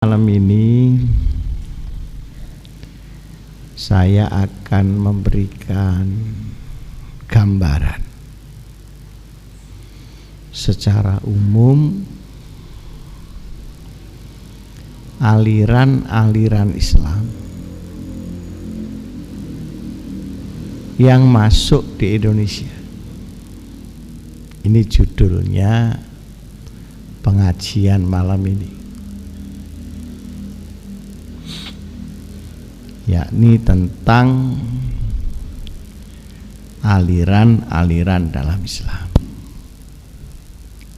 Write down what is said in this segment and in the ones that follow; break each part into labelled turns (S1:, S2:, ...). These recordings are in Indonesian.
S1: Malam ini saya akan memberikan gambaran secara umum aliran-aliran Islam yang masuk di Indonesia. Ini judulnya pengajian malam ini, yakni tentang aliran-aliran dalam Islam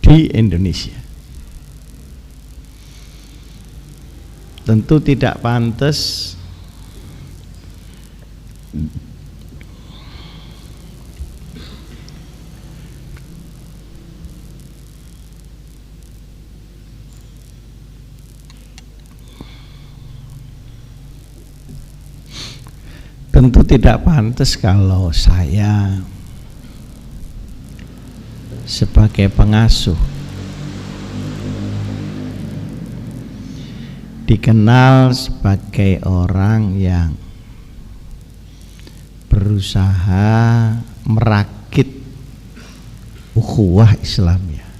S1: di Indonesia. Tentu tidak pantas kalau saya sebagai pengasuh dikenal sebagai orang yang berusaha merakit ukhuwah Islamiyah,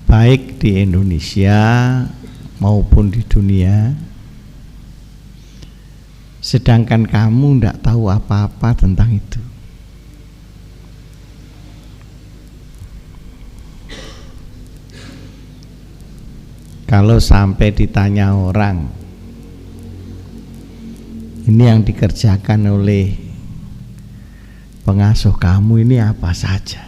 S1: baik di Indonesia maupun di dunia. Sedangkan kamu tidak tahu apa-apa tentang itu. Kalau sampai ditanya orang, ini yang dikerjakan oleh pengasuh kamu ini apa saja,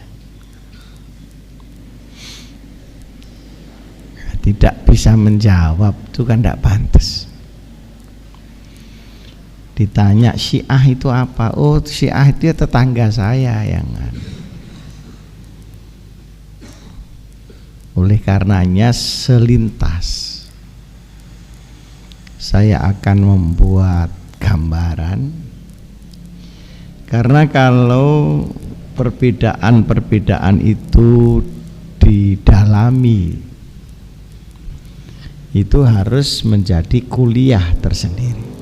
S1: tidak bisa menjawab, itu kan tidak pantas. Ditanya Syiah itu apa? Oh, Syiah itu ya tetangga saya yang oleh karenanya selintas saya akan membuat gambaran, karena kalau perbedaan-perbedaan itu didalami itu harus menjadi kuliah tersendiri.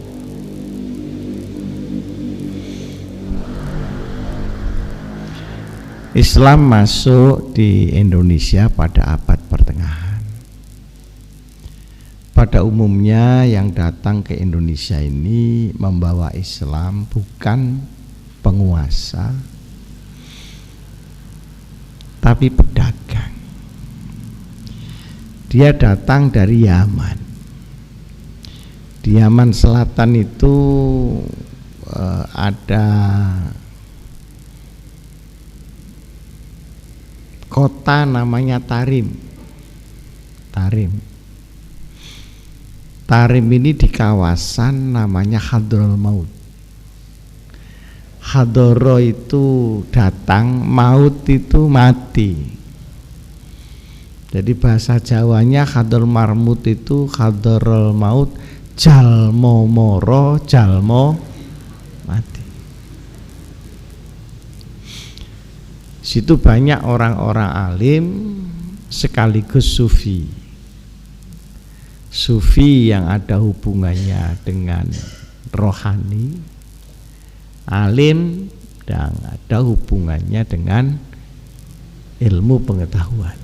S1: Islam masuk di Indonesia pada abad pertengahan. Pada umumnya yang datang ke Indonesia ini membawa Islam bukan penguasa, tapi pedagang. Dia datang dari Yaman. Di Yaman Selatan itu ada kota namanya Tarim. Tarim ini di kawasan namanya Hadrol Maut. Hadoro itu datang, maut itu mati. Jadi bahasa Jawanya Hadrol Marmut itu Hadrol Maut, jalmo moro, jalmo mati. Situ banyak orang-orang alim sekaligus sufi yang ada hubungannya dengan rohani, alim, dan ada hubungannya dengan ilmu pengetahuan.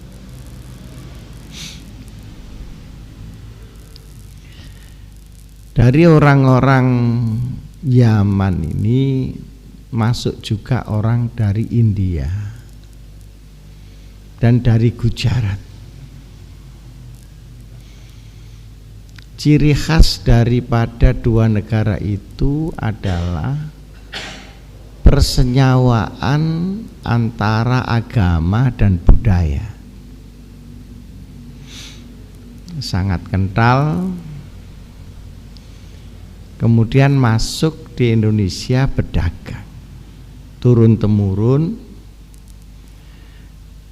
S1: Dari orang-orang Yaman ini masuk juga orang dari India dan dari Gujarat. Ciri khas daripada dua negara itu adalah persenyawaan antara agama dan budaya. Sangat kental. Kemudian masuk di Indonesia pedagang, turun-temurun.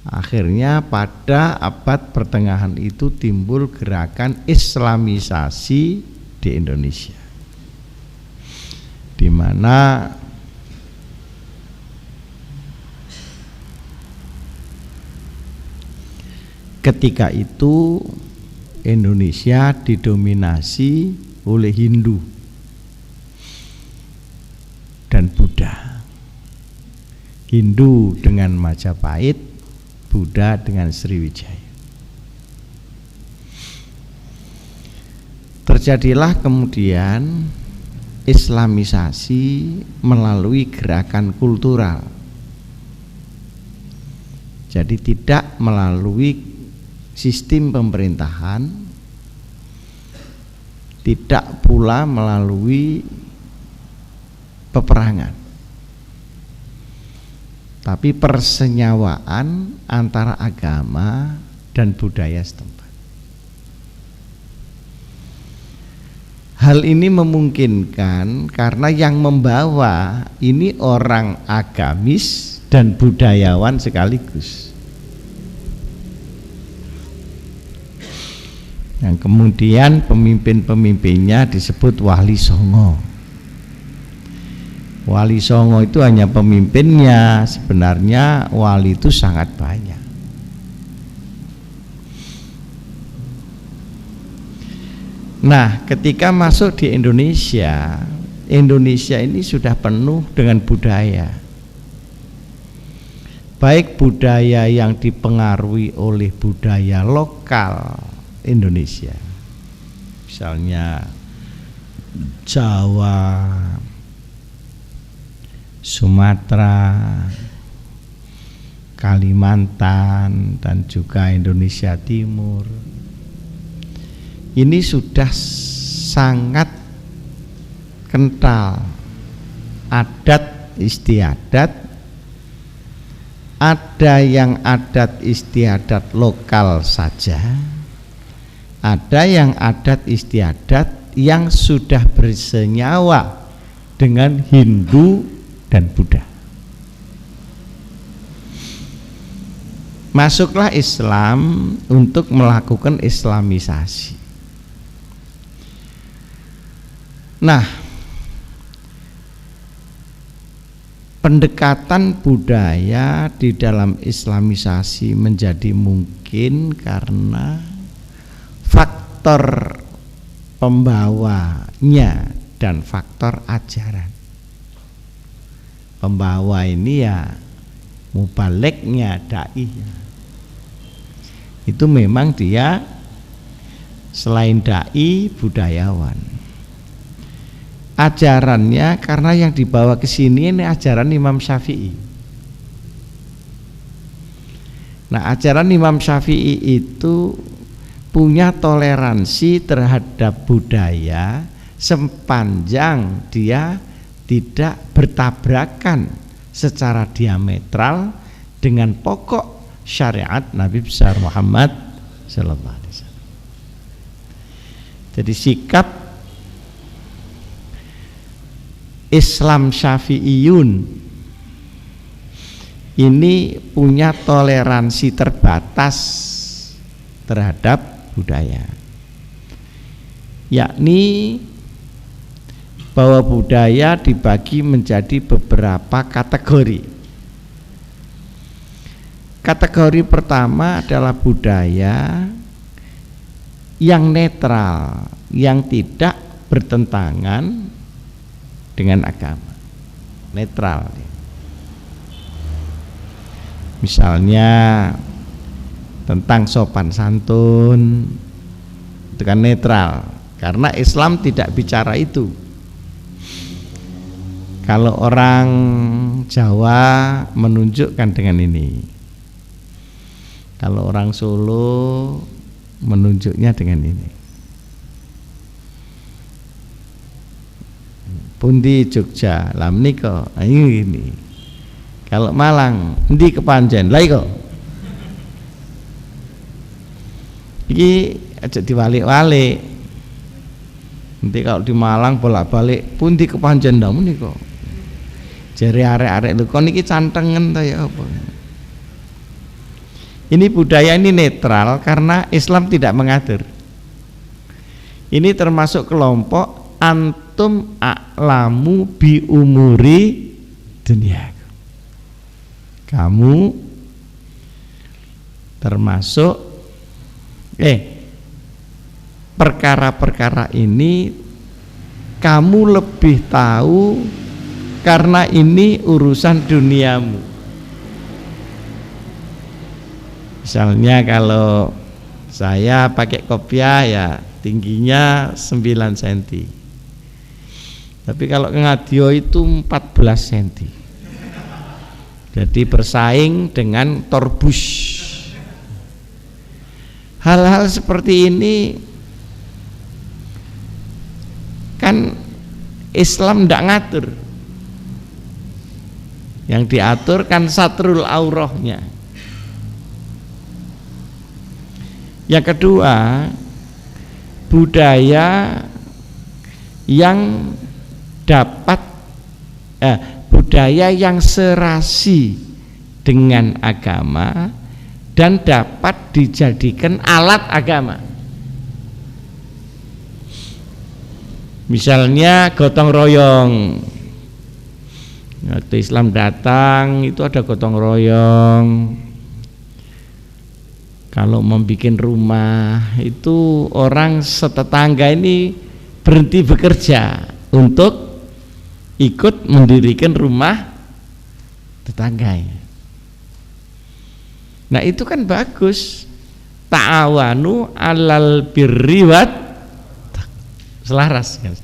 S1: Akhirnya pada abad pertengahan itu timbul gerakan Islamisasi di Indonesia, di mana ketika itu Indonesia didominasi oleh Hindu dan Buddha. Hindu dengan Majapahit, Buddha dengan Sriwijaya. Terjadilah kemudian Islamisasi melalui gerakan kultural. Jadi tidak melalui sistem pemerintahan, tidak pula melalui peperangan, tapi persenyawaan antara agama dan budaya setempat. Hal ini memungkinkan karena yang membawa ini orang agamis dan budayawan sekaligus. Yang kemudian pemimpin-pemimpinnya disebut Wali Songo. Wali Songo itu hanya pemimpinnya, sebenarnya wali itu sangat banyak. Nah, ketika masuk di Indonesia, Indonesia ini sudah penuh dengan budaya. Baik budaya yang dipengaruhi oleh budaya lokal Indonesia, misalnya Jawa, Sumatera, Kalimantan, dan juga Indonesia Timur. Ini sudah sangat kental adat istiadat. Ada yang adat istiadat lokal saja, ada yang adat istiadat yang sudah bersenyawa dengan Hindu dan Buddha. Masuklah Islam untuk melakukan Islamisasi. Nah, pendekatan budaya di dalam Islamisasi menjadi mungkin karena faktor pembawanya dan faktor ajaran. Pembawa ini ya mubaliknya, dai. Itu memang dia selain dai budayawan. Ajarannya karena yang dibawa ke sini ini ajaran Imam Syafi'i. Nah, ajaran Imam Syafi'i itu punya toleransi terhadap budaya sepanjang dia tidak bertabrakan secara diametral dengan pokok syariat Nabi besar Muhammad sallallahu alaihi wasallam. Jadi sikap Islam Syafi'iyun ini punya toleransi terbatas terhadap budaya, yakni bahwa budaya dibagi menjadi beberapa kategori. Kategori pertama adalah budaya yang netral, yang tidak bertentangan dengan agama, netral. Misalnya tentang sopan santun, itu kan netral, karena Islam tidak bicara itu. Kalau orang Jawa menunjukkan dengan ini, kalau orang Solo menunjuknya dengan ini. Pundi Jogja, lam niko, ini. Kalau Malang, endi kepanjen, lah iko. Iki aja diwalik-walik. Nanti kalau di Malang bolak-balik, pundi kepanjen ndamu niko. Jare arek-arek lho kon iki cantengen ta ya apa. Ini budaya ini netral karena Islam tidak mengatur. Ini termasuk kelompok antum a'lamu bi umuri dunia. Kamu termasuk perkara-perkara ini kamu lebih tahu karena ini urusan duniamu. Misalnya kalau saya pakai kopiah ya tingginya 9 cm, tapi kalau ngadio itu 14 cm, jadi bersaing dengan torbus. Hal-hal seperti ini kan Islam tidak ngatur, yang diatur kan satrul aurahnya. Yang kedua, budaya yang dapat budaya yang serasi dengan agama dan dapat dijadikan alat agama. Misalnya gotong royong. Waktu Islam datang itu ada gotong royong. Kalau membuat rumah itu orang setetangga ini berhenti bekerja untuk ikut mendirikan rumah tetangganya. Nah itu kan bagus. Ta'awanu 'alal birri wat selaras kan.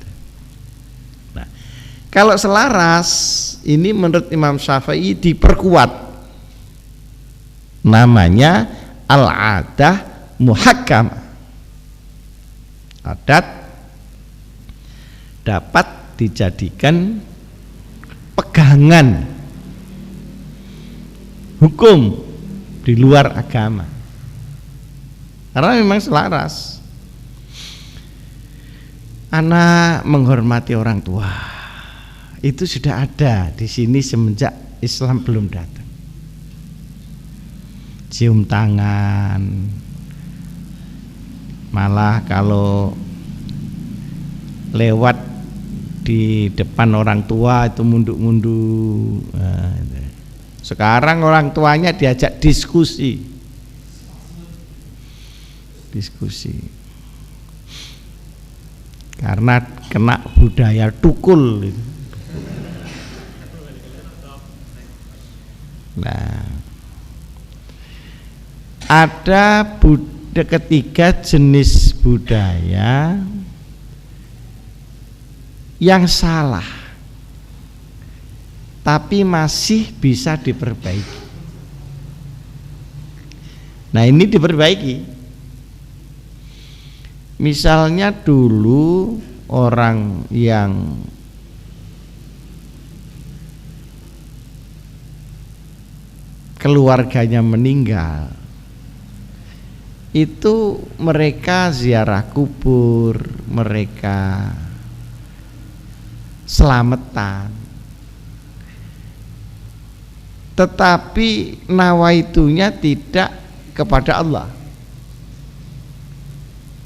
S1: Nah, kalau selaras ini menurut Imam Syafi'i diperkuat. Namanya al-adah muhakkam. Adat dapat dijadikan pegangan hukum di luar agama karena memang selaras. Anak menghormati orang tua itu sudah ada di sini semenjak Islam belum datang. Cium tangan, malah kalau lewat di depan orang tua itu munduk-munduk. Sekarang orang tuanya diajak diskusi, karena kena budaya tukul. Nah, ada ketiga jenis budaya yang salah tapi masih bisa diperbaiki. Nah ini diperbaiki. Misalnya dulu orang yang keluarganya meninggal itu mereka ziarah kubur, mereka selamatan, tetapi nawaitunya tidak kepada Allah,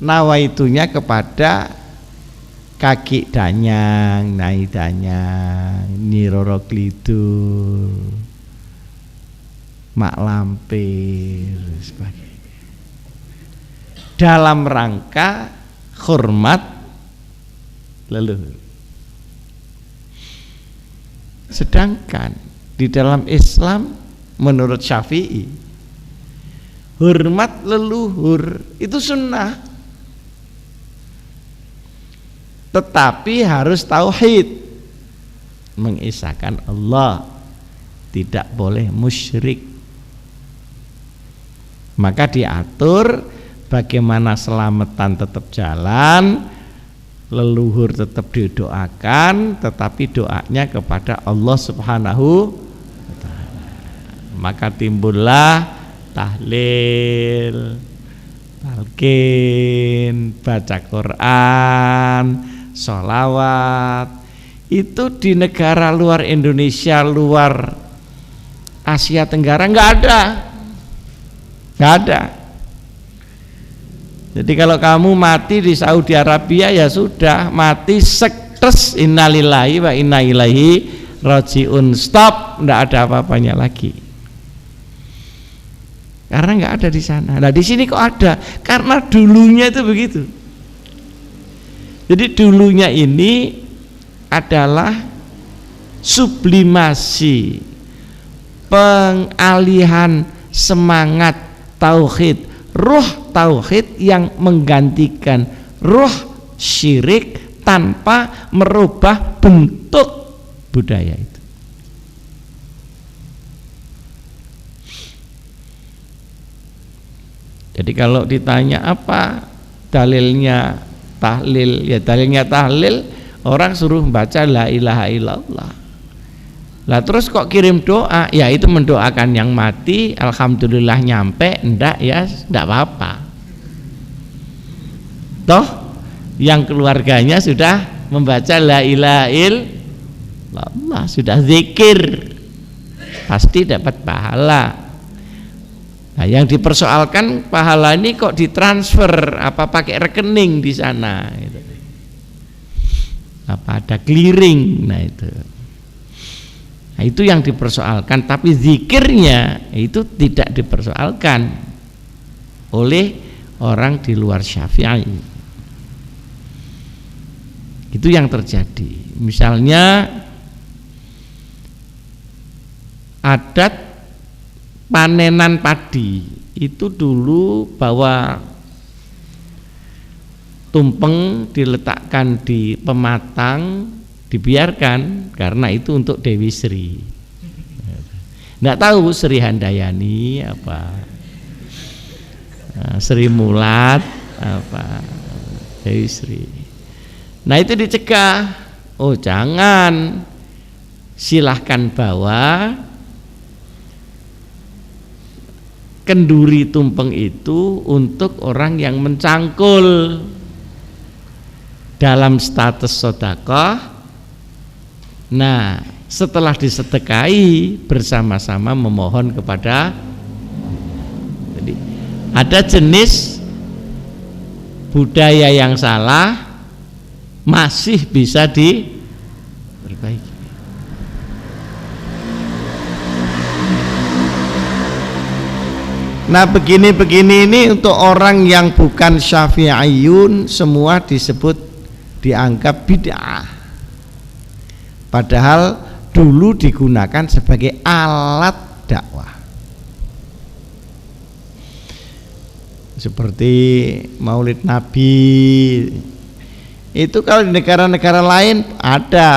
S1: nawaitunya kepada kaki danyang, nai danyang, Nyi Roro Kidul, Mak Lampir, sebagainya, dalam rangka hormat leluhur. Sedangkan di dalam Islam menurut Syafi'i hormat leluhur itu sunnah, tetapi harus tauhid, mengesahkan Allah, tidak boleh musyrik. Maka diatur bagaimana selamatan tetap jalan, leluhur tetap didoakan, tetapi doanya kepada Allah Subhanahu wa ta'ala. Maka timbullah tahlil, talqin, baca Quran, sholawat. Itu di negara luar Indonesia, luar Asia Tenggara nggak ada. Jadi kalau kamu mati di Saudi Arabia ya sudah mati sektes, innalillahi wa inna ilaihi rajiun, stop, enggak ada apa-apanya lagi. Karena enggak ada di sana. Nah, di sini kok ada? Karena dulunya itu begitu. Jadi dulunya ini adalah sublimasi, pengalihan semangat tauhid, ruh tauhid yang menggantikan ruh syirik tanpa merubah bentuk budaya itu. Jadi kalau ditanya apa dalilnya tahlil, ya dalilnya tahlil orang suruh membaca la ilaha illallah. Lah terus kok kirim doa? Ya itu mendoakan yang mati, alhamdulillah nyampe, ndak ya ndak apa-apa. Toh yang keluarganya sudah membaca la ilaha illallah, sudah zikir, pasti dapat pahala. Nah, yang dipersoalkan pahala ini kok ditransfer, apa pakai rekening di sana gitu. Apa ada clearing, nah itu yang dipersoalkan, tapi zikirnya itu tidak dipersoalkan oleh orang di luar Syafi'i. Itu yang terjadi. Misalnya adat panenan padi itu dulu bahwa tumpeng diletakkan di pematang, dibiarkan karena itu untuk Dewi Sri. Nggak tahu Sri Handayani apa, Sri Mulat apa, Dewi Sri. Nah itu dicegah. Oh jangan, silahkan bawa kenduri tumpeng itu untuk orang yang mencangkul dalam status sedekah. Nah setelah disedekahi bersama-sama memohon kepada. Jadi ada jenis budaya yang salah masih bisa diperbaiki. Nah begini-begini ini untuk orang yang bukan Syafi'iyun semua dianggap bid'ah, padahal dulu digunakan sebagai alat dakwah. Seperti Maulid Nabi itu kalau di negara-negara lain ada,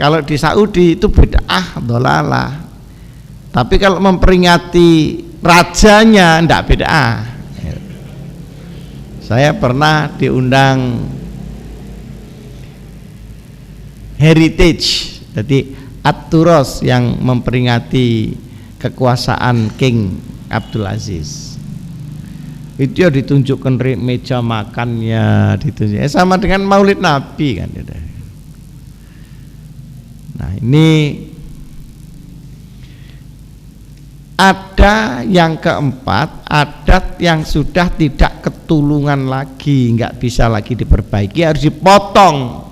S1: kalau di Saudi itu bid'ah dhalalah, tapi kalau memperingati rajanya ndak bid'ah. Saya pernah diundang Heritage, jadi At-Turos yang memperingati kekuasaan King Abdul Aziz. Itu ya ditunjukkan meja makannya, ditunjuk. Sama dengan Maulid Nabi kan. Nah ini ada yang keempat, adat yang sudah tidak ketulungan lagi, nggak bisa lagi diperbaiki, harus dipotong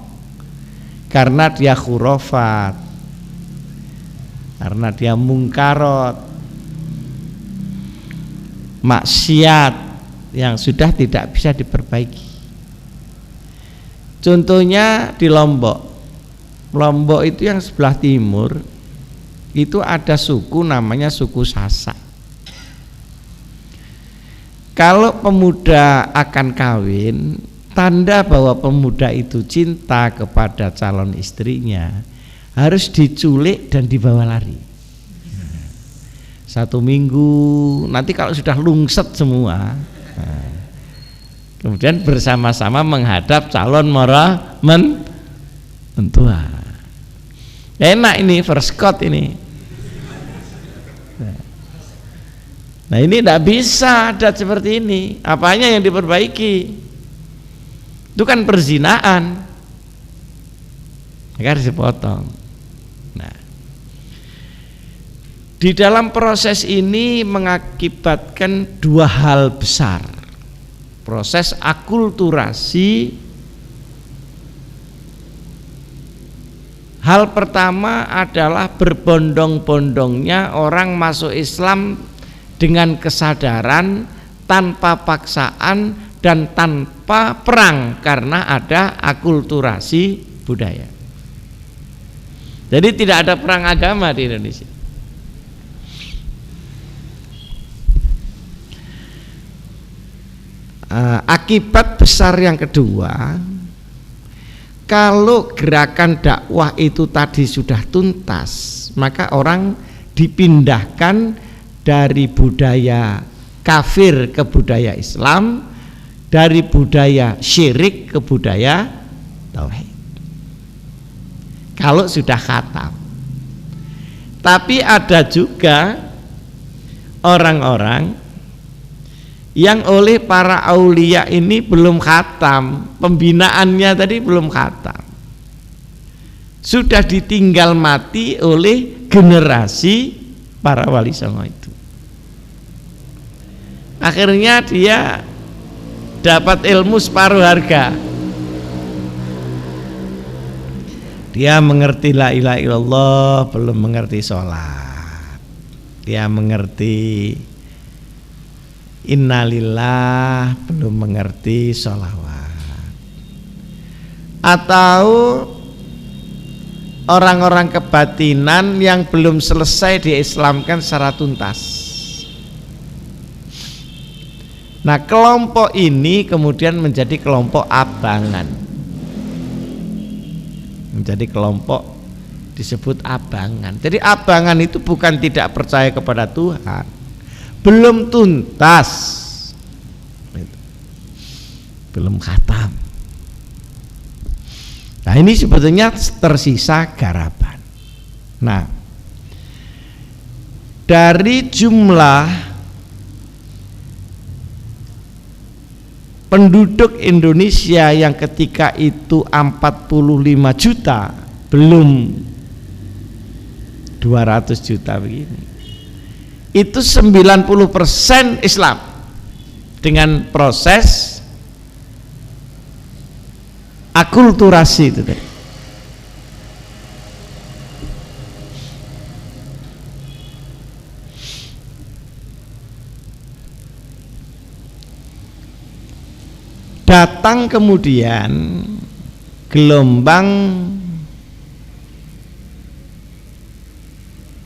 S1: karena dia khurafat, karena dia mungkarot, maksiat yang sudah tidak bisa diperbaiki. Contohnya di Lombok. Lombok itu yang sebelah timur itu ada suku namanya suku Sasak. Kalau pemuda akan kawin, tanda bahwa pemuda itu cinta kepada calon istrinya harus diculik dan dibawa lari 1 minggu. Nanti kalau sudah lungset semua, kemudian bersama-sama menghadap calon mentua. Enak ini first cut ini. Nah ini tidak bisa adat seperti ini. Apanya yang diperbaiki? Itu kan perzinaan, maka harus dipotong. Nah, di dalam proses ini mengakibatkan 2 hal besar. Proses akulturasi. Hal pertama adalah berbondong-bondongnya orang masuk Islam dengan kesadaran tanpa paksaan dan tanpa perang karena ada akulturasi budaya. Jadi tidak ada perang agama di Indonesia. Akibat besar yang kedua, kalau gerakan dakwah itu tadi sudah tuntas, maka orang dipindahkan dari budaya kafir ke budaya Islam, dari budaya syirik ke budaya tauhid. Kalau sudah khatam. Tapi ada juga orang-orang yang oleh para aulia ini belum khatam, pembinaannya tadi belum khatam, sudah ditinggal mati oleh generasi para wali songo itu. Akhirnya dia dapat ilmu separuh harga. Dia mengerti la ilaha illallah, belum mengerti sholat. Dia mengerti innalillah, belum mengerti sholawat. Atau orang-orang kebatinan yang belum selesai diislamkan secara tuntas. Nah, kelompok ini kemudian menjadi kelompok abangan. Menjadi kelompok disebut abangan. Jadi abangan itu bukan tidak percaya kepada Tuhan, belum tuntas, belum khatam. Nah, ini sebetulnya tersisa garapan. Nah, dari jumlah penduduk Indonesia yang ketika itu 45 juta, belum 200 juta begini, itu 90% Islam dengan proses akulturasi itu tadi. Datang kemudian gelombang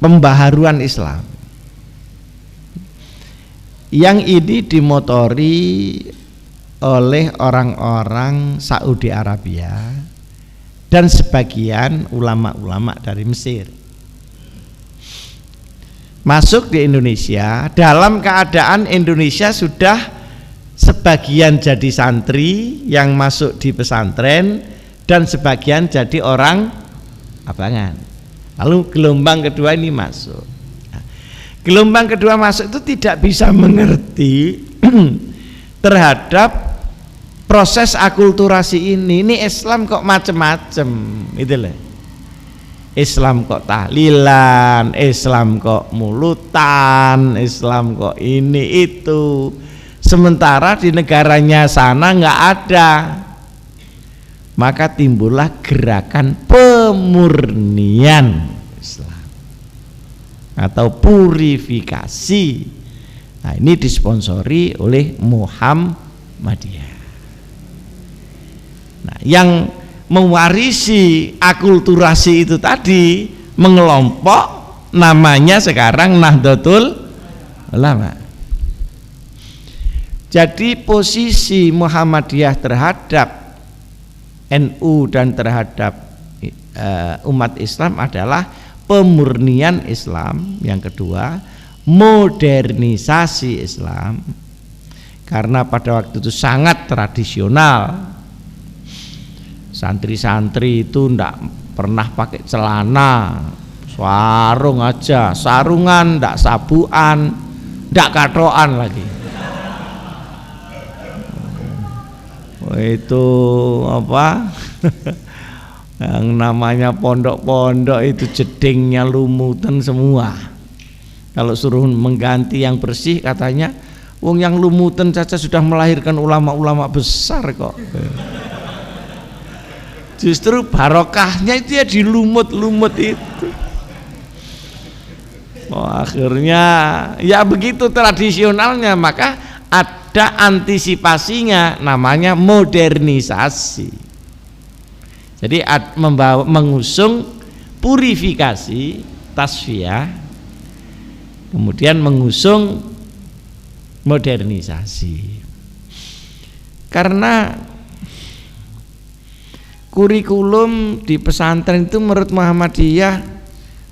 S1: pembaharuan Islam yang ini dimotori oleh orang-orang Saudi Arabia dan sebagian ulama-ulama dari Mesir masuk di Indonesia dalam keadaan Indonesia sudah sebagian jadi santri yang masuk di pesantren dan sebagian jadi orang abangan. Lalu gelombang kedua ini masuk. Nah, gelombang kedua masuk itu tidak bisa mengerti terhadap proses akulturasi ini. Ini Islam kok macem-macem, gitu loh. Islam kok tahlilan, Islam kok mulutan, Islam kok ini itu. Sementara di negaranya sana nggak ada. Maka timbullah gerakan pemurnian Islam atau purifikasi. Nah, ini disponsori oleh Muhammadiyah. Nah, yang mewarisi akulturasi itu tadi mengelompok, namanya sekarang Nahdlatul Ulama. Jadi posisi Muhammadiyah terhadap NU dan terhadap umat Islam adalah pemurnian Islam. Yang kedua, modernisasi Islam, karena pada waktu itu sangat tradisional. Santri-santri itu ndak pernah pakai celana, sarung aja, sarungan, ndak sabuan, ndak katoan lagi. Itu apa yang namanya pondok-pondok itu jedingnya lumutan semua. Kalau suruh mengganti yang bersih katanya, wong yang lumutan saja sudah melahirkan ulama-ulama besar kok. Justru barokahnya itu ya di lumut-lumut itu. Oh, akhirnya ya begitu tradisionalnya, maka ada antisipasinya, namanya modernisasi. Jadi mengusung purifikasi, tasfiyah, kemudian mengusung modernisasi. Karena kurikulum di pesantren itu menurut Muhammadiyah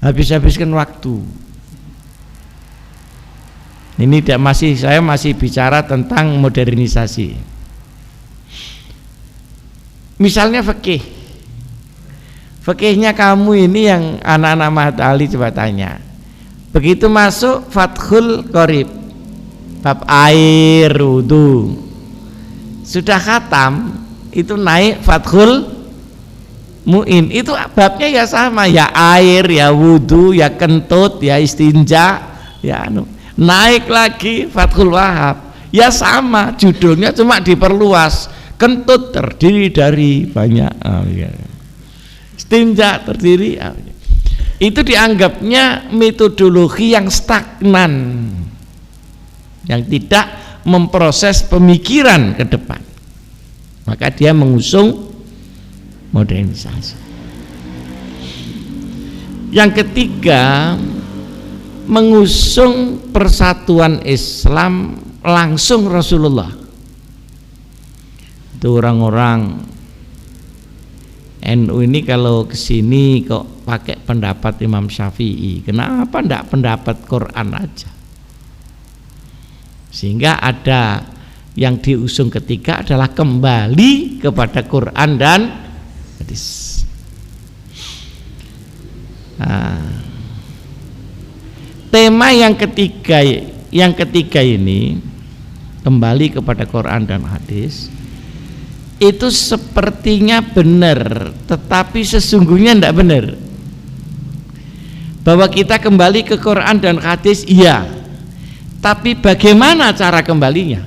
S1: habis-habiskan waktu. Ini saya masih bicara tentang modernisasi. Misalnya fikih. Fikihnya kamu ini yang anak-anak Mahat Ali coba tanya. Begitu masuk Fathul Qorib, bab air wudu, sudah khatam, itu naik Fathul Mu'in, itu babnya ya sama, ya air, ya wudu, ya kentut, ya istinja, ya naik lagi Fathul Wahab, ya sama, judulnya cuma diperluas. Kentut terdiri dari banyak, istinja terdiri, itu dianggapnya metodologi yang stagnan, yang tidak memproses pemikiran ke depan. Maka dia mengusung modernisasi. Yang ketiga, mengusung persatuan Islam langsung Rasulullah. Itu orang-orang NU ini kalau kesini kok pakai pendapat Imam Syafi'i, kenapa enggak pendapat Quran aja? Sehingga ada yang diusung ketiga adalah kembali kepada Quran dan hadis. Tema yang ketiga ini, kembali kepada Quran dan hadis, itu sepertinya benar, tetapi sesungguhnya tidak benar. Bahwa kita kembali ke Quran dan hadis, iya, tapi bagaimana cara kembalinya?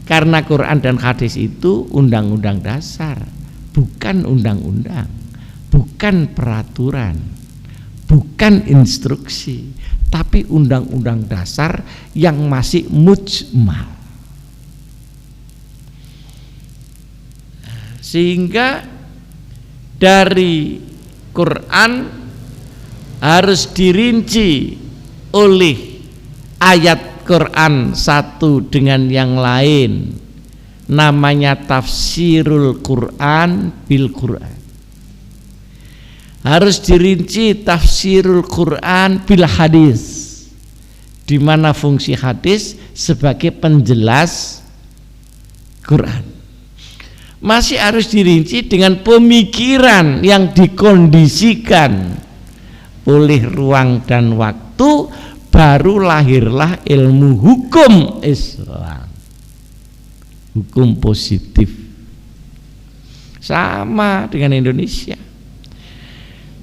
S1: Karena Quran dan hadis itu undang-undang dasar, bukan undang-undang, bukan peraturan, bukan instruksi, tapi undang-undang dasar yang masih mujmal. Sehingga dari Quran harus dirinci oleh ayat Quran satu dengan yang lain, namanya tafsirul Quran bil Quran. Harus dirinci tafsirul Quran bil hadis, di mana fungsi hadis sebagai penjelas Quran. Masih harus dirinci dengan pemikiran yang dikondisikan oleh ruang dan waktu, baru lahirlah ilmu hukum Islam, hukum positif. Sama dengan Indonesia.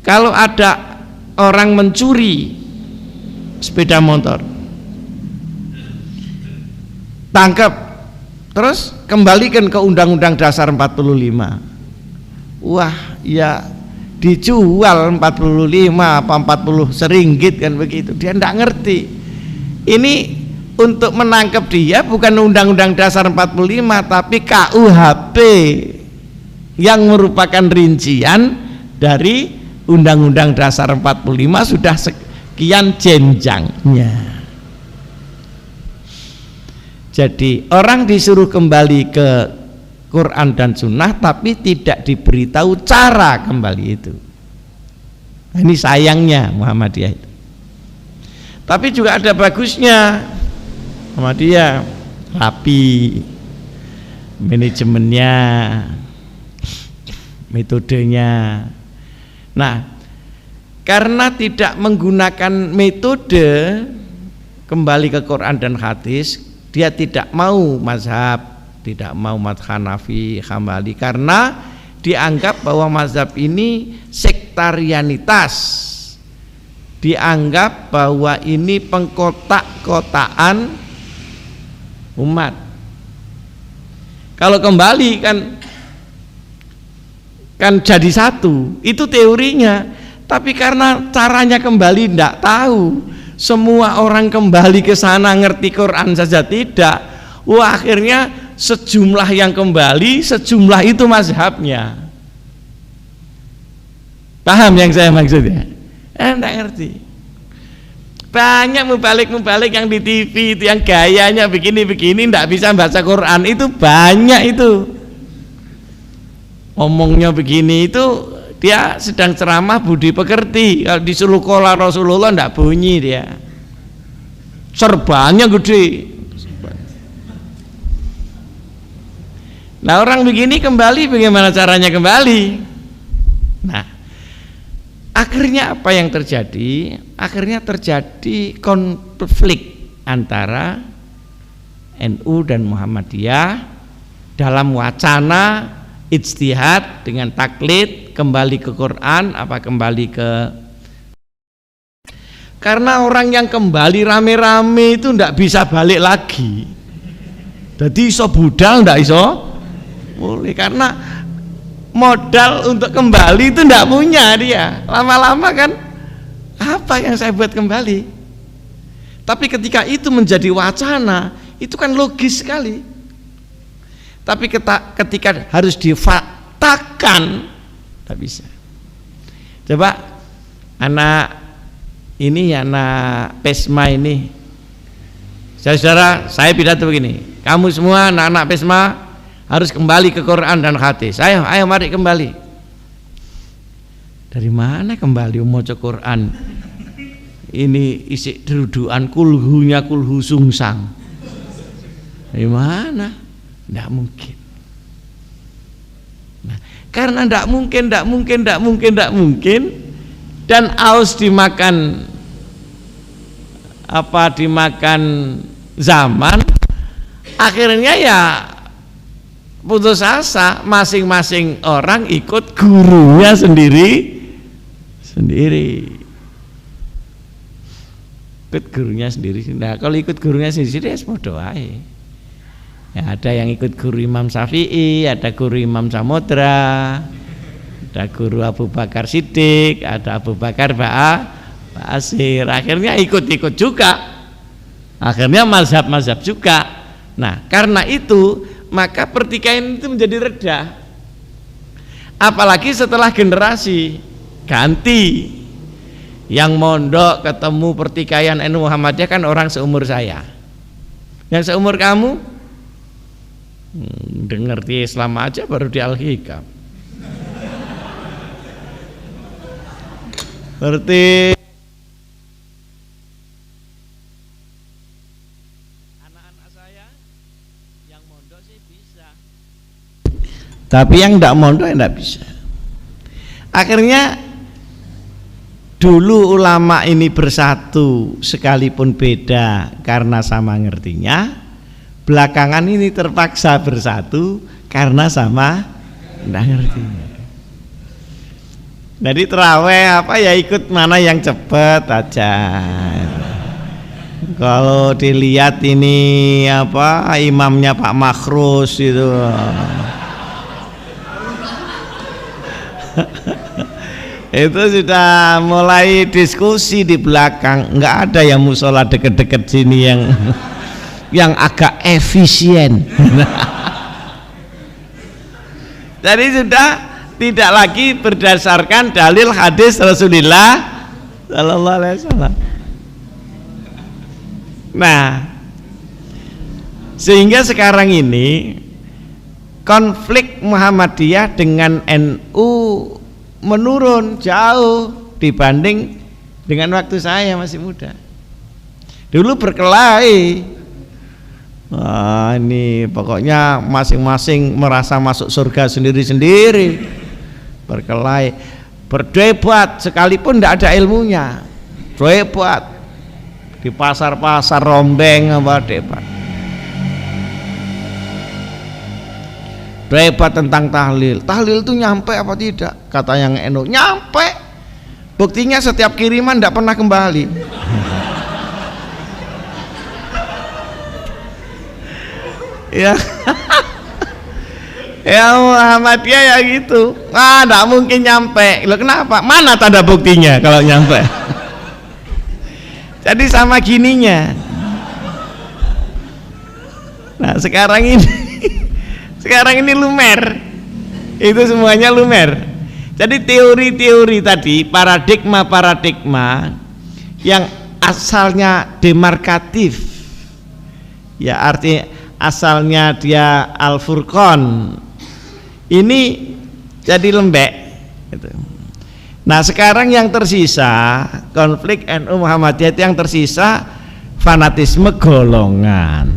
S1: Kalau ada orang mencuri sepeda motor, tangkap, terus kembalikan ke Undang-Undang Dasar 45. Wah, ya dijual 45 apa 40 seringgit kan begitu. Dia enggak ngerti. Ini untuk menangkap dia bukan Undang-Undang Dasar 45, tapi KUHP yang merupakan rincian dari Undang-Undang Dasar 45, sudah sekian jenjangnya. Jadi orang disuruh kembali ke Quran dan Sunnah, tapi tidak diberitahu cara kembali itu. Nah, ini sayangnya Muhammadiyah itu. Tapi juga ada bagusnya. Muhammadiyah rapi, manajemennya, metodenya. Nah, karena tidak menggunakan metode kembali ke Quran dan hadis, dia tidak mau mazhab, tidak mau mazhab Hanafi, Hambali, karena dianggap bahwa mazhab ini sektarianitas, dianggap bahwa ini pengkotak-kotaan umat. Kalau kembali kan jadi satu, itu teorinya. Tapi karena caranya kembali tidak tahu, semua orang kembali ke sana ngerti Quran saja tidak. Wah, akhirnya sejumlah yang kembali, sejumlah itu mazhabnya. Paham yang saya maksudnya? Enggak ngerti. Banyak mubalik yang di TV itu yang gayanya begini-begini enggak bisa baca Quran, itu banyak itu. Omongnya begini itu dia sedang ceramah budi pekerti. Kalau disuruh qala Rasulullah enggak bunyi dia. Serbannya gede. Nah, orang begini kembali bagaimana caranya kembali? Nah, akhirnya apa yang terjadi? Akhirnya terjadi konflik antara NU dan Muhammadiyah dalam wacana ijtihad dengan taklid, kembali ke Quran apa kembali ke, karena orang yang kembali rame-rame itu ndak bisa balik lagi. Jadi iso budal ndak iso boleh, karena modal untuk kembali itu ndak punya dia. Lama-lama kan apa yang saya buat kembali? Tapi ketika itu menjadi wacana, itu kan logis sekali. Tapi ketika harus difaktakan, tak bisa. Coba anak ini, anak Pesma ini, saudara, saya pidato begini, kamu semua anak-anak Pesma harus kembali ke Quran dan hadis. Ayo mari kembali. Dari mana kembali maca Quran? Ini isi deruduan kulhunya kulhu sungsang. Dari mana? Tidak mungkin. Nah, karena tidak mungkin, dan aus dimakan zaman, akhirnya ya putus asa, masing-masing orang ikut gurunya sendiri. Ikut gurunya sendiri. Nah, kalau ikut gurunya sendiri ya bodoh aja. Ya, ada yang ikut guru Imam Syafi'i, ada guru Imam Samudra, ada guru Abu Bakar Siddiq, ada Abu Bakar Ba'asir. Akhirnya ikut-ikut juga. Akhirnya mazhab-mazhab juga. Nah, karena itu maka pertikaian itu menjadi reda. Apalagi setelah generasi ganti, yang mondok ketemu pertikaian NU Muhammadiyah kan orang seumur saya. Yang seumur kamu ngerti Islam aja baru di Al-Hikam. Berarti anak-anak saya yang mondok sih bisa, tapi yang tidak mondok ya tidak bisa. Akhirnya dulu ulama ini bersatu sekalipun beda karena sama ngertinya. Belakangan ini terpaksa bersatu karena sama tidak ngertinya. Jadi terawih apa ya ikut mana yang cepat aja. Kalau dilihat ini apa imamnya Pak Makhrus itu. Itu sudah mulai diskusi di belakang, nggak ada yang musola deket-deket sini yang agak efisien. Jadi sudah tidak lagi berdasarkan dalil hadis Rasulullah Sallallahu Alaihi Wasallam. Nah, sehingga sekarang ini konflik Muhammadiyah dengan NU menurun jauh dibanding dengan waktu saya masih muda. Dulu berkelahi. Wah, ini pokoknya masing-masing merasa masuk surga sendiri-sendiri, berkelahi, berdebat sekalipun tidak ada ilmunya, debat di pasar-pasar rombeng apa debat tentang tahlil itu nyampe apa tidak, kata yang NU nyampe, buktinya setiap kiriman tidak pernah kembali. Ya, ya Muhammadiyah ya gitu. Tidak mungkin nyampe. Loh, kenapa? Mana tanda buktinya kalau nyampe? Jadi sama gininya. Nah sekarang ini lumer, itu semuanya lumer. Jadi teori-teori tadi, paradigma yang asalnya demarkatif, ya artinya asalnya dia Al-Furqan, ini jadi lembek gitu. Nah sekarang yang tersisa konflik NU Muhammadiyah, yang tersisa fanatisme golongan,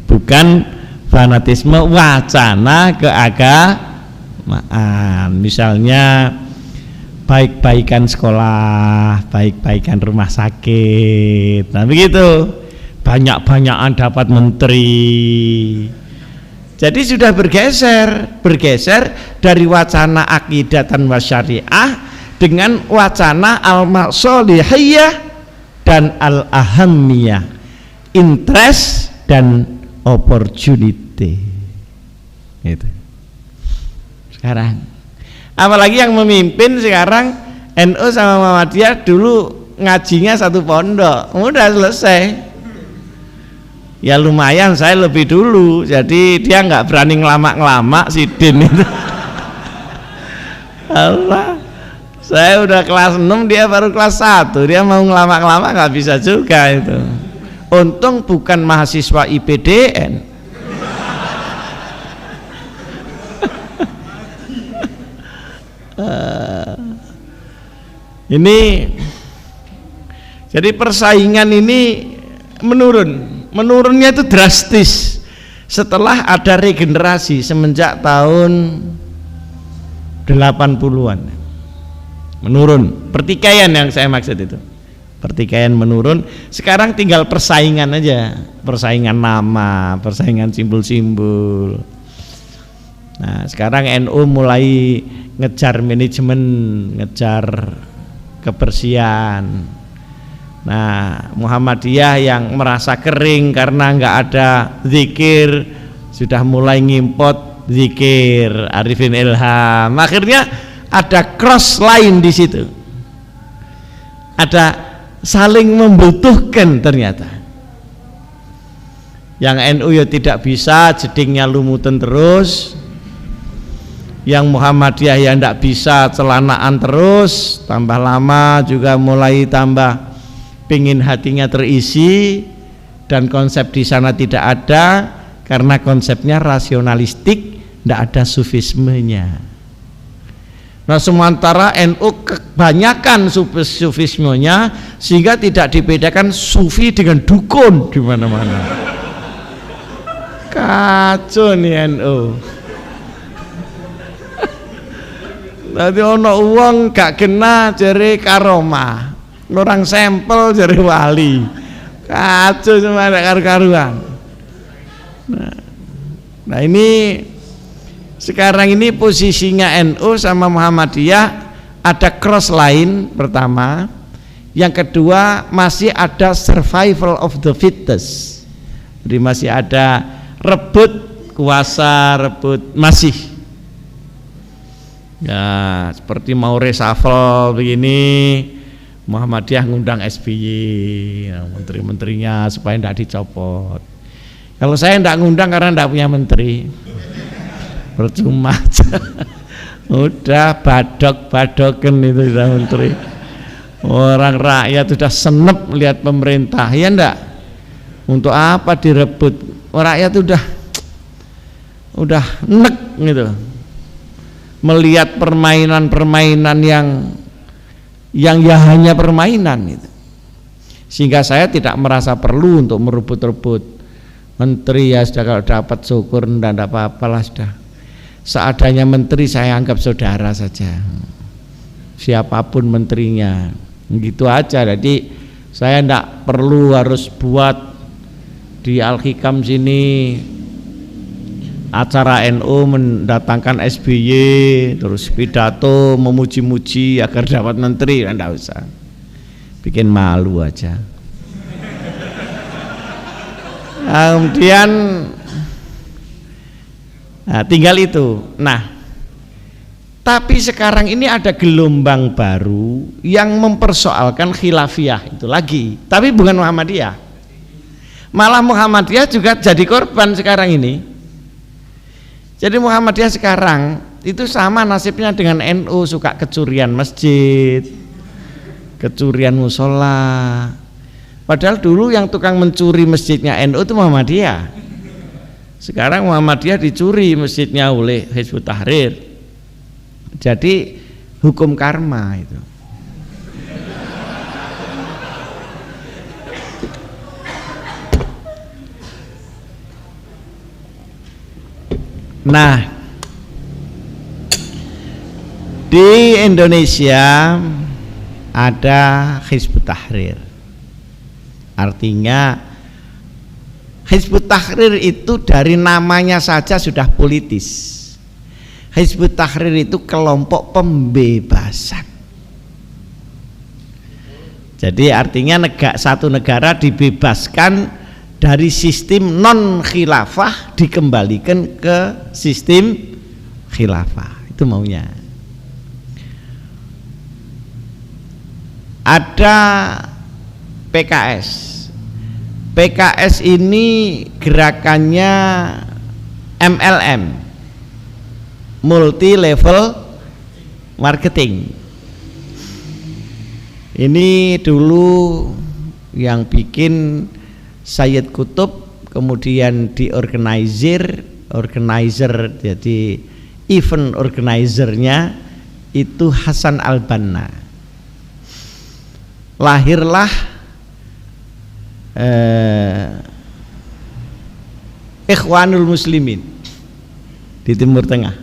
S1: bukan fanatisme wacana keagamaan. Misalnya baik-baikan sekolah, baik-baikan rumah sakit, nah begitu, banyak-banyakan dapat menteri. Jadi sudah bergeser dari wacana akidatan wa syariah dengan wacana al-masolihiyah dan al-ahamiyah, interest dan opportunity. Itu sekarang, apalagi yang memimpin sekarang NU sama Muhammadiyah. Dulu ngajinya satu pondok, udah selesai. Ya lumayan, saya lebih dulu, jadi dia nggak berani ngelama si Din itu. Allah, saya udah kelas 6, dia baru kelas 1, dia mau ngelama-ngelama nggak bisa juga itu. Untung bukan mahasiswa IPDN. Ini jadi persaingan ini menurunnya itu drastis setelah ada regenerasi semenjak tahun 80-an. Menurun, pertikaian yang saya maksud itu, pertikaian menurun. Sekarang tinggal persaingan aja, persaingan nama, persaingan simbol-simbol. Nah sekarang NU mulai ngejar manajemen, ngejar kebersihan. Nah Muhammadiyah yang merasa kering karena nggak ada zikir, sudah mulai ngimpot zikir, arifin ilham. Akhirnya ada cross line di situ, ada saling membutuhkan ternyata. Yang NU ya tidak bisa, jedingnya lumutan terus. Yang Muhammadiyah ya tidak bisa, celanaan terus, tambah lama juga mulai tambah pingin hatinya terisi, dan konsep di sana tidak ada karena konsepnya rasionalistik, tidak ada sufismenya. Nah sementara NU kebanyakan sufismenya sehingga tidak dibedakan sufi dengan dukun di mana-mana. Kacau nih NU. Tadi ono uang gak kena jari karomah, orang sampel jari wali, kacau semua, ada karu-karuan. Nah ini sekarang ini posisinya NU sama Muhammadiyah ada cross line pertama, yang kedua masih ada survival of the fittest, jadi masih ada rebut kuasa, rebut masih. Ya seperti mau reshuffle begini, Muhammadiyah ngundang SBY, ya, menteri-menterinya supaya tidak dicopot. Kalau saya tidak ngundang karena tidak punya menteri, percuma aja. Udah badok-badokan itu sudah menteri. Orang rakyat sudah senep melihat pemerintah, ya enggak? Untuk apa direbut? Rakyat udah nek gitu, melihat permainan-permainan yang ya hanya permainan itu. Sehingga saya tidak merasa perlu untuk merebut-rebut menteri. Ya sudah, kalau dapat syukur, dan tidak apa-apalah sudah. Seadanya menteri saya anggap saudara saja, siapapun menterinya, gitu aja. Jadi saya tidak perlu harus buat di Al-Hikam sini acara NU mendatangkan SBY terus pidato memuji-muji agar dapat menteri, tidak usah, bikin malu aja. Nah, kemudian tinggal itu. Nah Tapi sekarang ini ada gelombang baru yang mempersoalkan khilafiyah itu lagi, tapi bukan Muhammadiyah. Malah Muhammadiyah juga jadi korban sekarang ini. Jadi Muhammadiyah sekarang itu sama nasibnya dengan NU, suka kecurian masjid, kecurian musola. Padahal dulu yang tukang mencuri masjidnya NU itu Muhammadiyah. Sekarang Muhammadiyah dicuri masjidnya oleh Hizbut Tahrir. Jadi hukum karma itu. Nah, di Indonesia ada Hizbut Tahrir. Artinya Hizbut Tahrir itu dari namanya saja sudah politis. Hizbut Tahrir itu kelompok pembebasan. Jadi artinya satu negara dibebaskan dari sistem non khilafah dikembalikan ke sistem khilafah. Itu maunya. Ada PKS. PKS ini gerakannya MLM, multi level marketing. Ini dulu yang bikin Sayyid Qutb, kemudian organizer jadi event organizernya itu Hasan Al-Banna. Lahirlah Ikhwanul Muslimin di Timur Tengah.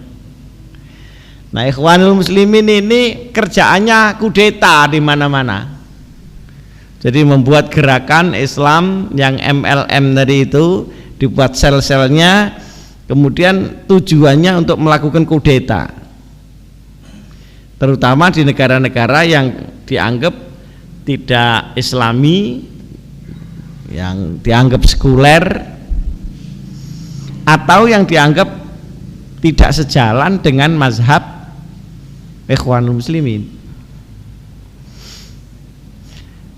S1: Nah, Ikhwanul Muslimin ini kerjaannya kudeta di mana-mana. Jadi membuat gerakan Islam yang MLM tadi itu, dibuat sel-selnya, kemudian tujuannya untuk melakukan kudeta. Terutama di negara-negara yang dianggap tidak Islami, yang dianggap sekuler, atau yang dianggap tidak sejalan dengan mazhab Ikhwanul Muslimin.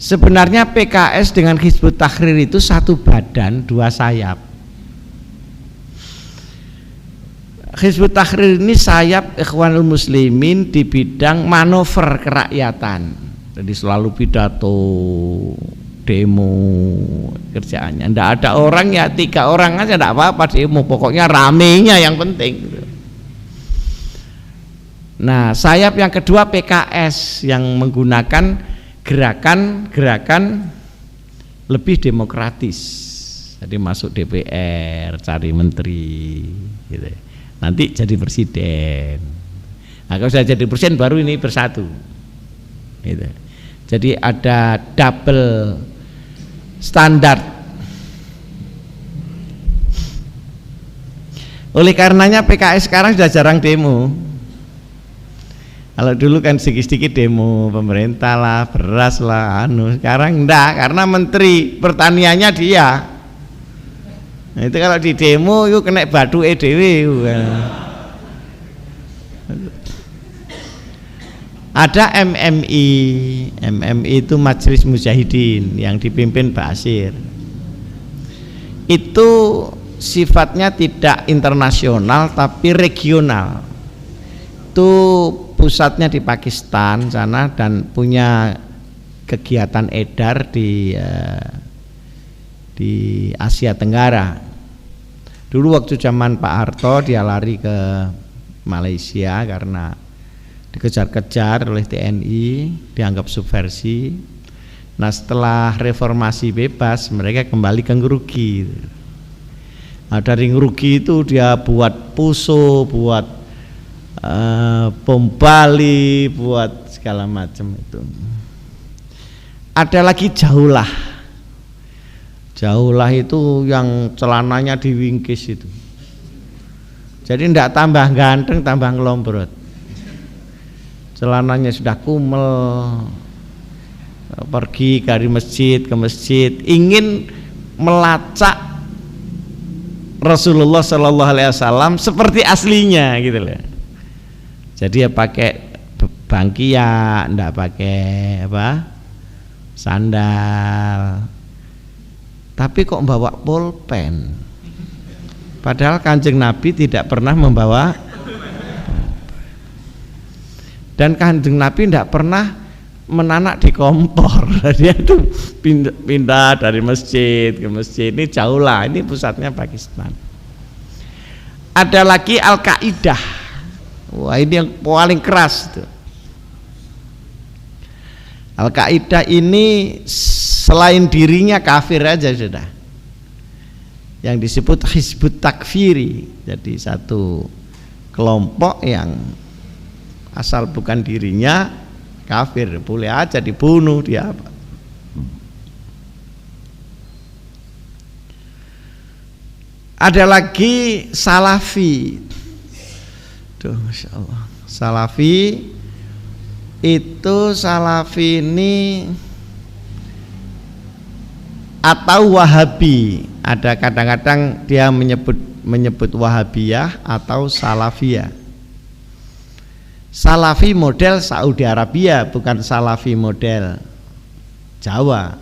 S1: Sebenarnya PKS dengan Hizbut Tahrir itu satu badan, dua sayap. Hizbut Tahrir ini sayap Ikhwanul Muslimin di bidang manuver kerakyatan. Jadi selalu pidato, demo kerjaannya. Nggak ada orang, ya 3 orang aja nggak apa-apa demo, pokoknya ramenya yang penting. Nah, sayap yang kedua PKS yang menggunakan gerakan-gerakan lebih demokratis. Jadi masuk DPR, cari menteri, gitu. Nanti jadi presiden. Nah, kalau sudah jadi presiden baru ini bersatu, gitu. Jadi ada double standar. Oleh karenanya PKS sekarang sudah jarang demo. Kalau dulu kan sedikit-sedikit demo pemerintah lah, beras lah, sekarang enggak, karena menteri pertaniannya dia. Nah, itu kalau di demo yuk kena batu EDW. Ada MMI. MMI itu Majelis Mujahidin yang dipimpin Basir. Itu sifatnya tidak internasional tapi regional. Itu pusatnya di Pakistan sana dan punya kegiatan edar di Asia Tenggara. Dulu waktu zaman Pak Harto dia lari ke Malaysia karena dikejar-kejar oleh TNI, dianggap subversi. Nah, setelah reformasi bebas mereka kembali ke ngerugi. Nah, dari ngerugi itu dia buat puso, buat bom Bali, buat segala macam itu. Ada lagi Jaulah. Jaulah itu yang celananya diwingkis itu. Jadi tidak tambah ganteng, tambah ngelombrot. Celananya sudah kumel, pergi dari masjid ke masjid, ingin melacak Rasulullah Shallallahu Alaihi Wasallam seperti aslinya, gitu loh. Jadi ya pakai bangkia, ndak pakai apa? Sandal. Tapi kok bawa pulpen? Padahal Kanjeng Nabi tidak pernah membawa, dan Kanjeng Nabi tidak pernah menanak di kompor. Dia itu pindah dari masjid ke masjid. Ini jauh lah, ini pusatnya Pakistan. Ada lagi Al-Qaeda. Wah, ini yang paling keras itu. Al-Qaeda ini selain dirinya kafir aja sudah, yang disebut Hizbut Takfiri. Jadi satu kelompok yang asal bukan dirinya kafir, boleh aja dibunuh dia. Ada lagi Salafi. Tuh, Masya Allah. Salafi ini atau Wahabi. Ada kadang-kadang dia menyebut Wahabiyah atau Salafiyah. Salafi model Saudi Arabia, bukan Salafi model Jawa.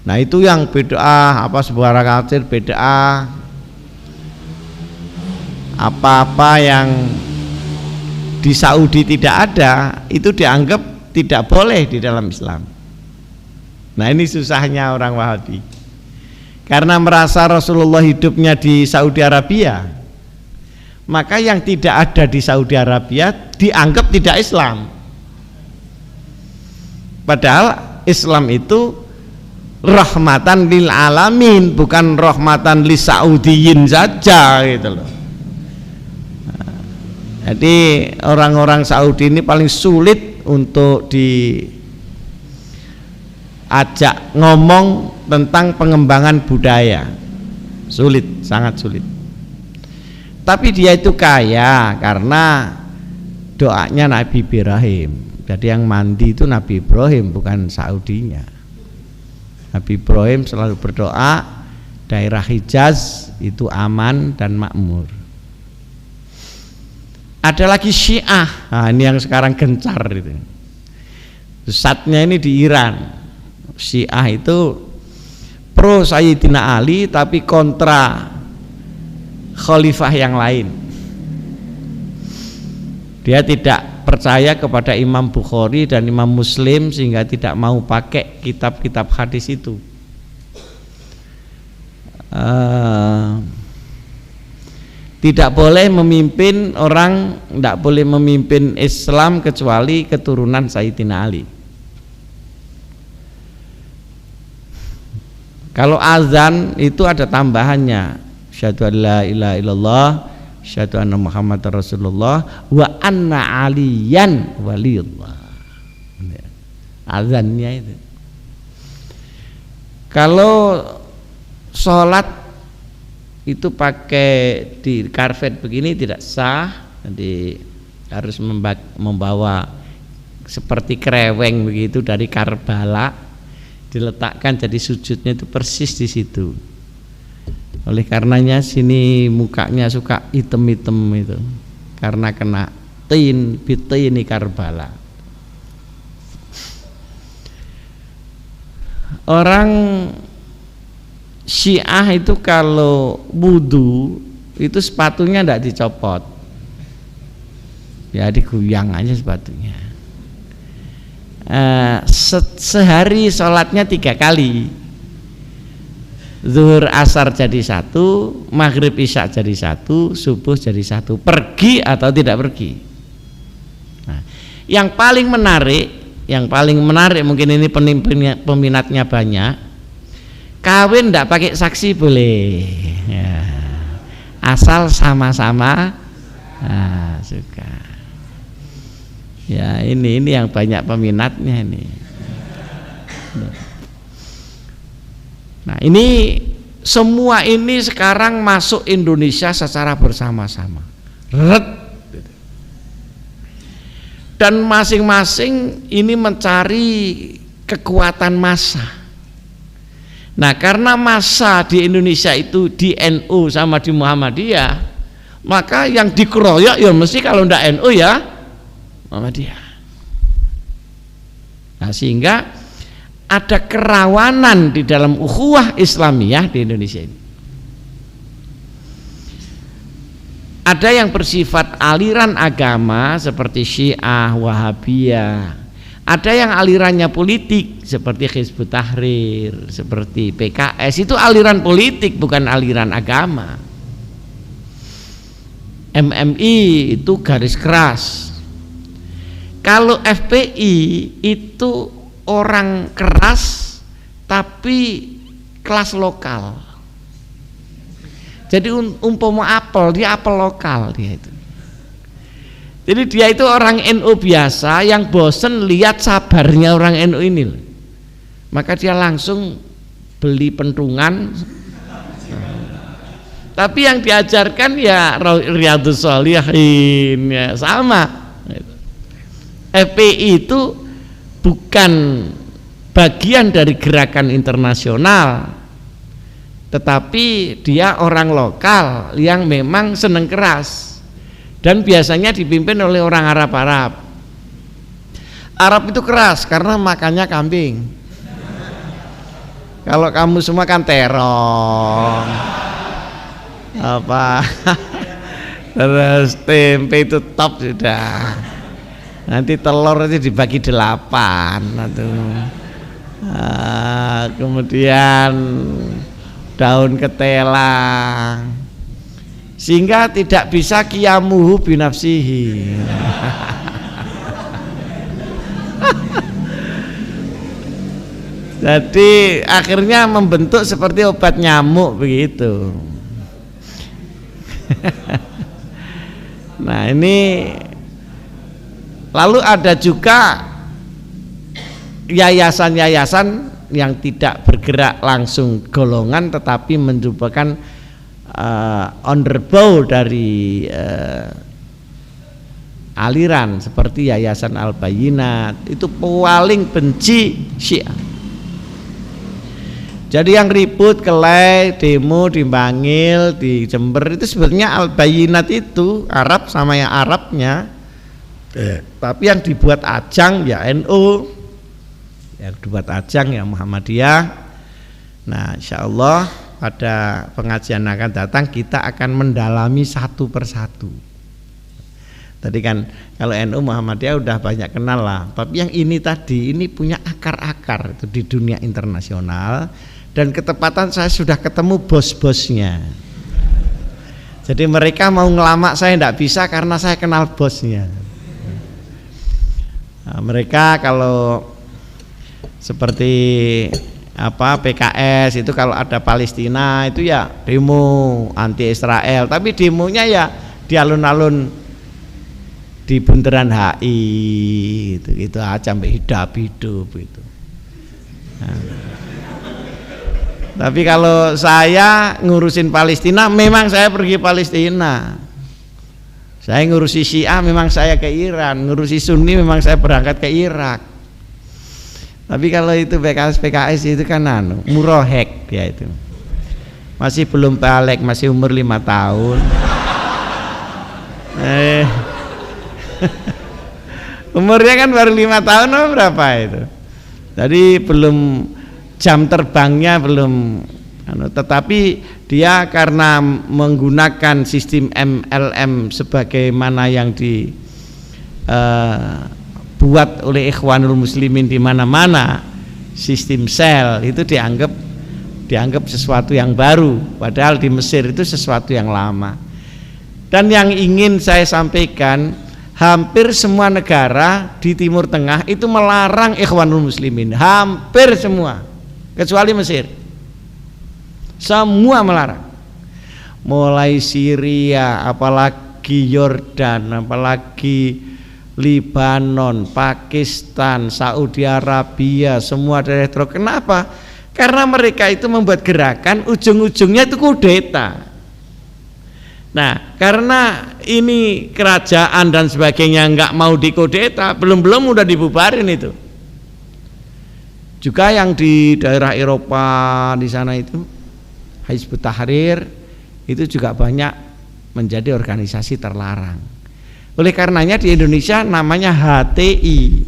S1: Nah, itu yang bid'ah, apa sebuah kafir bid'ah, apa-apa yang di Saudi tidak ada itu dianggap tidak boleh di dalam Islam. Nah, ini susahnya orang Wahabi, karena merasa Rasulullah hidupnya di Saudi Arabia, maka yang tidak ada di Saudi Arabia dianggap tidak Islam. Padahal Islam itu rahmatan lil alamin, bukan rahmatan li saudiyin saja gitu loh. Jadi orang-orang Saudi ini paling sulit untuk diajak ngomong tentang pengembangan budaya. Sulit, sangat sulit. Tapi dia itu kaya karena doanya Nabi Ibrahim. Jadi yang mandi itu Nabi Ibrahim, bukan Saudinya. Nabi Ibrahim selalu berdoa daerah Hijaz itu aman dan makmur. Ada lagi Syiah. Nah, ini yang sekarang gencar itu. Pusatnya ini di Iran. Syiah itu pro Sayyidina Ali tapi kontra khalifah yang lain. Dia tidak percaya kepada Imam Bukhari dan Imam Muslim, sehingga tidak mau pakai kitab-kitab hadis itu. Tidak boleh memimpin orang, tidak boleh memimpin Islam kecuali keturunan Sayyidina Ali. Kalau azan itu ada tambahannya, asyhadu an la ilaha illallah, asyhadu anna Muhammadar Rasulullah, wa anna aliyan waliyullah. Azannya itu. Kalau sholat itu pakai di karpet begini tidak sah, jadi harus membawa seperti kreweng begitu dari Karbala, diletakkan jadi sujudnya itu persis di situ. Oleh karenanya sini mukanya suka hitam-hitam itu karena kena ini Karbala. Orang Syiah itu kalau wudu itu sepatunya tidak dicopot, ya diguyang aja sepatunya. Sehari sholatnya 3 kali, zuhur asar jadi 1, maghrib isya jadi 1, subuh jadi 1, pergi atau tidak pergi. Nah, yang paling menarik mungkin ini peminatnya banyak. Kawin tidak pakai saksi boleh ya, asal sama-sama suka. Ya ini yang banyak peminatnya ini. Nah ini semua ini sekarang masuk Indonesia secara bersama-sama. Dan masing-masing ini mencari kekuatan massa. Nah karena massa di Indonesia itu di NU sama di Muhammadiyah, maka yang dikeroyok ya mesti kalau ndak NU ya Muhammadiyah. Nah, sehingga ada kerawanan di dalam ukhuwah Islamiyah di Indonesia ini. Ada yang bersifat aliran agama seperti Syiah, Wahabiyah. Ada yang alirannya politik seperti Hizbut Tahrir, seperti PKS. Itu aliran politik bukan aliran agama. MMI itu garis keras. Kalau FPI itu orang keras tapi kelas lokal. Jadi umpama apel, dia apel lokal dia itu. Jadi dia itu orang NU biasa yang bosen lihat sabarnya orang NU ini. Maka dia langsung beli pentungan. Tapi yang diajarkan ya Riyadhus Shalihin ya sama. FPI itu bukan bagian dari gerakan internasional, tetapi dia orang lokal yang memang seneng keras dan biasanya dipimpin oleh orang Arab. Arab itu keras karena makannya kambing. Kalau kamu semua kan terong apa terus tempe itu top sudah. Nanti telur itu dibagi 8 atau kemudian daun ketela, sehingga tidak bisa qiyamuhu binafsihi. Jadi akhirnya membentuk seperti obat nyamuk begitu. Nah ini lalu ada juga yayasan-yayasan yang tidak bergerak langsung golongan tetapi merupakan underbow dari aliran seperti Yayasan Al-Bayyinat. Itu paling benci Syiah. Jadi yang ribut kelai demo di Bangil, di Jember itu sebenarnya Al-Bayyinat itu Arab sama yang Arabnya. Tapi yang dibuat ajang ya NU, yang dibuat ajang ya Muhammadiyah. Nah insyaallah pada pengajian akan datang kita akan mendalami satu persatu. Tadi kan kalau NU Muhammadiyah udah banyak kenal lah, tapi yang ini tadi ini punya akar-akar itu di dunia internasional, dan ketepatan saya sudah ketemu bos-bosnya. Jadi mereka mau ngelamak saya tidak bisa karena saya kenal bosnya. Nah, mereka kalau seperti apa PKS itu kalau ada Palestina itu ya demo anti Israel, tapi demonya ya di alun-alun di Bundaran HI itu aja sampai hidup itu. Nah, tapi kalau saya ngurusin Palestina memang saya pergi Palestina. Saya ngurusi Syiah memang saya ke Iran, ngurusi Sunni memang saya berangkat ke Irak. Tapi kalau itu PKS itu kan murohek ya itu. Masih belum balik, masih umur 5 tahun. Umurnya kan baru 5 tahun atau berapa itu. Jadi belum jam terbangnya belum tetapi dia karena menggunakan sistem MLM sebagaimana yang dibuat oleh Ikhwanul Muslimin di mana-mana, sistem sel itu dianggap sesuatu yang baru, padahal di Mesir itu sesuatu yang lama. Dan yang ingin saya sampaikan, hampir semua negara di Timur Tengah itu melarang Ikhwanul Muslimin, hampir semua kecuali Mesir. Semua melarang, mulai Syria, apalagi Yordan, apalagi Libanon, Pakistan, Saudi Arabia, semua daerah teror. Kenapa? Karena mereka itu membuat gerakan ujung-ujungnya itu kudeta. Nah, karena ini kerajaan dan sebagainya nggak mau dikudeta, belum udah dibubarin itu. Juga yang di daerah Eropa di sana itu Hizbut Tahrir itu juga banyak menjadi organisasi terlarang. Oleh karenanya di Indonesia namanya HTI,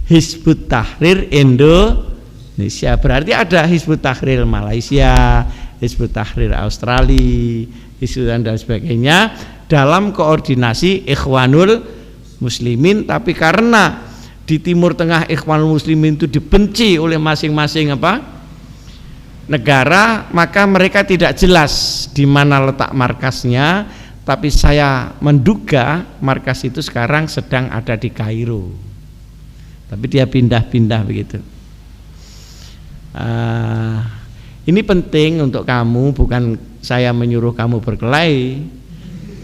S1: Hizbut Tahrir Indonesia. Berarti ada Hizbut Tahrir Malaysia, Hizbut Tahrir Australia, Hizbut dan sebagainya dalam koordinasi Ikhwanul Muslimin. Tapi karena di Timur Tengah Ikhwanul Muslimin itu dibenci oleh masing-masing negara, maka mereka tidak jelas di mana letak markasnya. Tapi saya menduga markas itu sekarang sedang ada di Kairo, tapi dia pindah-pindah begitu. Ini penting untuk kamu, bukan saya menyuruh kamu berkelahi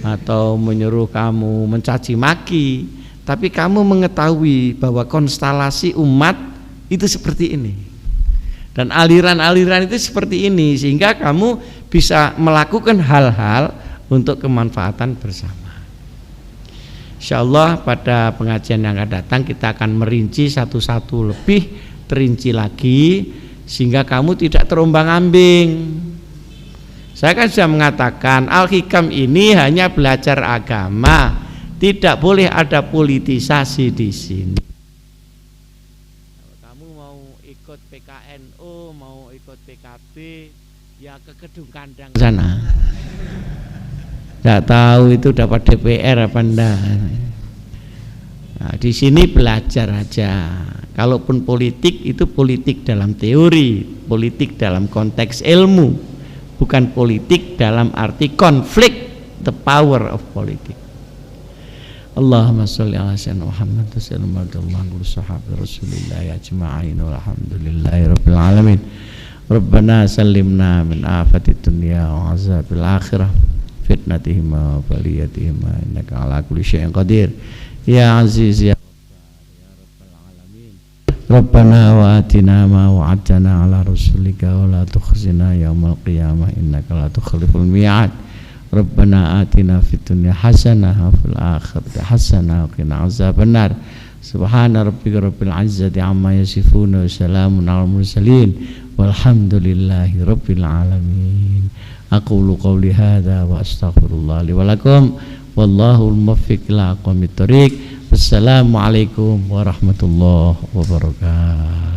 S1: atau menyuruh kamu mencaci maki, tapi kamu mengetahui bahwa konstelasi umat itu seperti ini dan aliran-aliran itu seperti ini, sehingga kamu bisa melakukan hal-hal untuk kemanfaatan bersama. Insyaallah pada pengajian yang akan datang kita akan merinci satu-satu lebih terinci lagi, sehingga kamu tidak terombang-ambing. Saya kan sudah mengatakan Al-Hikam ini hanya belajar agama, tidak boleh ada politisasi di sini. Kalau kamu mau ikut PKNU, mau ikut PKB, ya ke Gedung Kandang sana. Tidak tahu itu dapat DPR apa enggak. Nah, di sini belajar aja. Kalaupun politik itu politik dalam teori, politik dalam konteks ilmu, bukan politik dalam arti konflik, the power of politik. Allahumma sholli ala sayyidina Muhammad wa sallim ala sahabat Rasulillah ajma'in walhamdulillahi rabbil alamin. Rabbana sallimna min afatid dunya wa azabil akhirah fitnatihima baliyatihima innaka ala kulli syai'in qadir ya aziz ya rabbal alamin. Rabbana wa atina ma wa'adtana ala rasulika wa la tukhzina yaumal qiyamah innaka la tukhliful mi'ad. Rabbana atina fid dunya hasanah wa fil akhirati hasanah wa qina azabannar. Subhana rabbika rabbil izzati amma yasifun wa salamun alal mursalin walhamdulillahi rabbil alamin. Aqulu qawli hadza wa astaghfirullah li wa lakum wallahu al-muwaffiq ila aqwamit thoriq. Wassalamu alaikum warahmatullahi wabarakatuh.